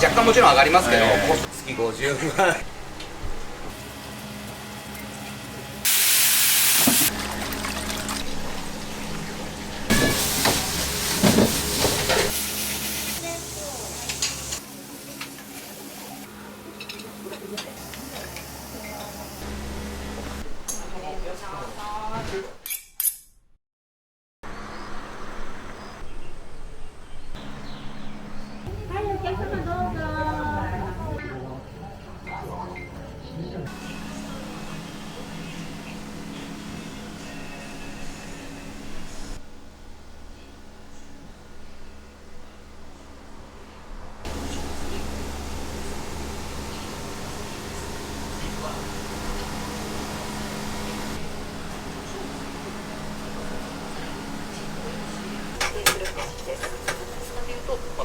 若干もちろん上がりますけど、月50万。はい、お客様どうぞ。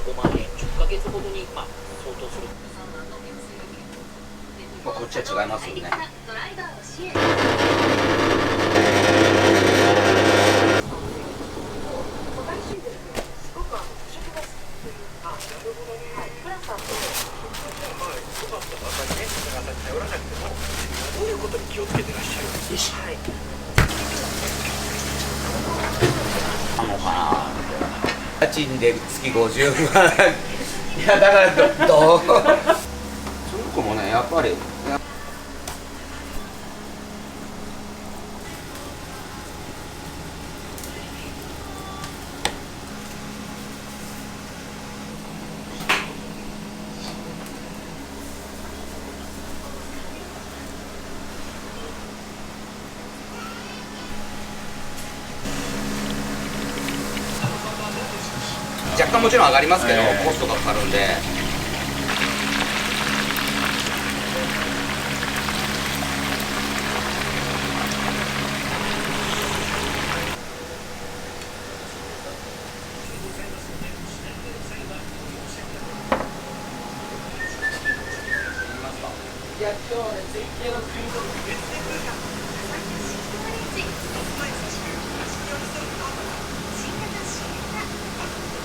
5万円、10ヶ月ほどに相当する。こっちは違いますよね。どういうことに気をつけてらっしゃるんですか。なのかな。家賃で月50万。いやだからその子もねやっぱり。若干もちろん上がりますけど、コストがかかるんで。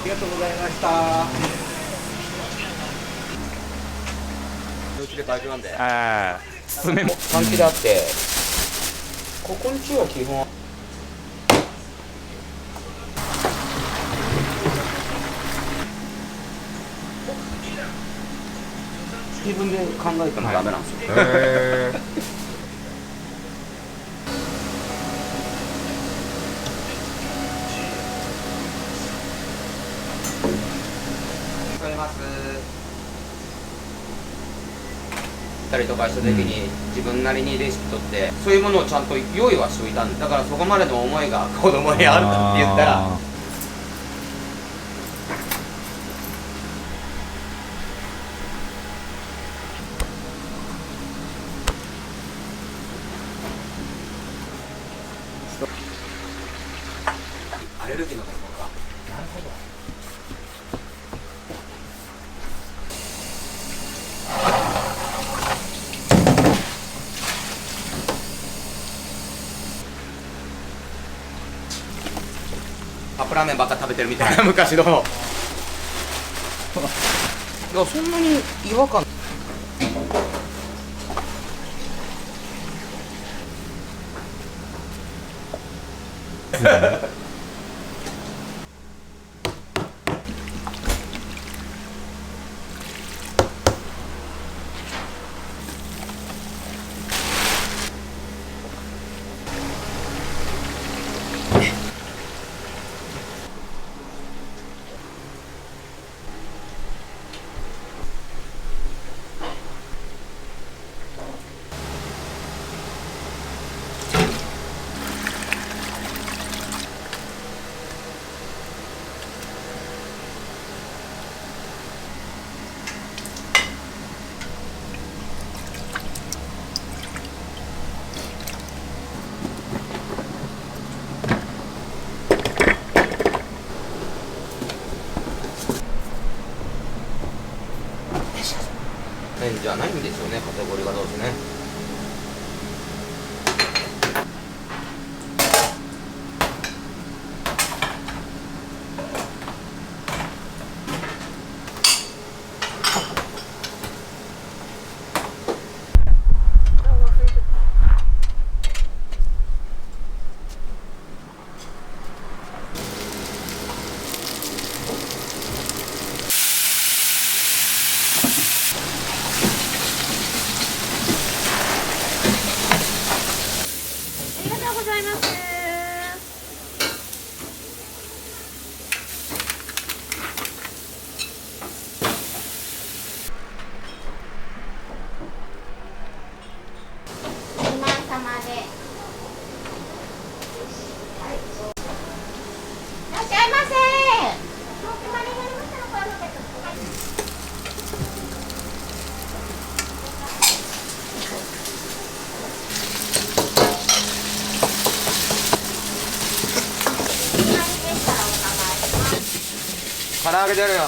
ありがとうございました。うちで会場なんで。爪も換気であって、ここんちは基本。自分で考えてもダメなんですよ。たりとかした時に自分なりにレシピ取ってそういうものをちゃんと用意はしておいたんで、だからそこまでの思いが子供にあるかって言ったらアレルギーのところが。なるほど。カップラーメンばっか食べてるみたいな昔の。いやそんなに違和感。変じゃないんでしょうね、カテゴリーがどうですね。開けてるよ。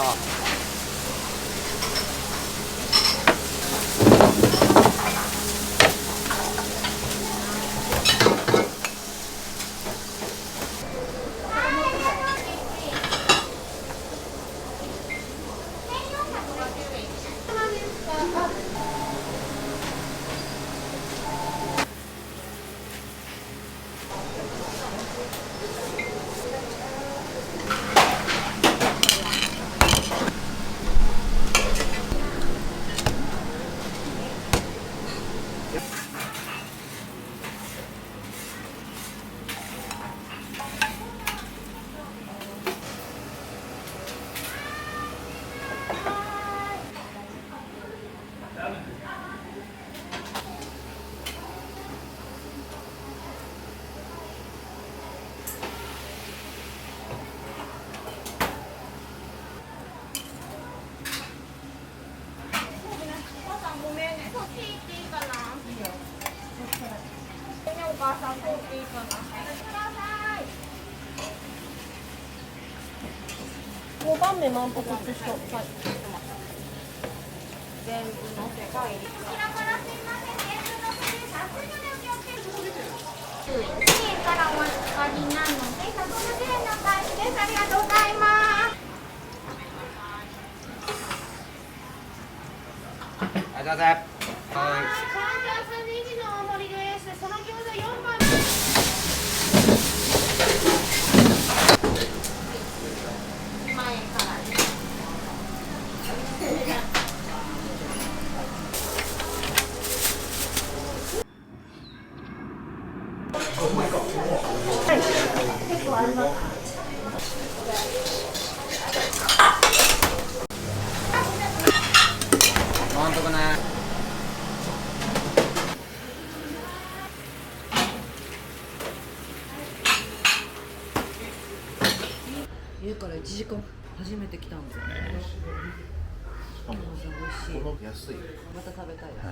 5番目満腹って人。はい。全部のせがいい。1円からお預かりなので、150円のお返しです。ありがとうございます。ありがとうございます。はい。関西ネギの大盛りです。その餃子4番。2万円からです。はい、結構あります。なんとかね。家から1時間初めて来たんですよね。しかも美味しい。安い。また食べたいです。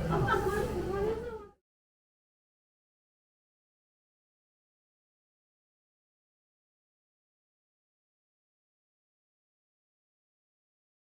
あ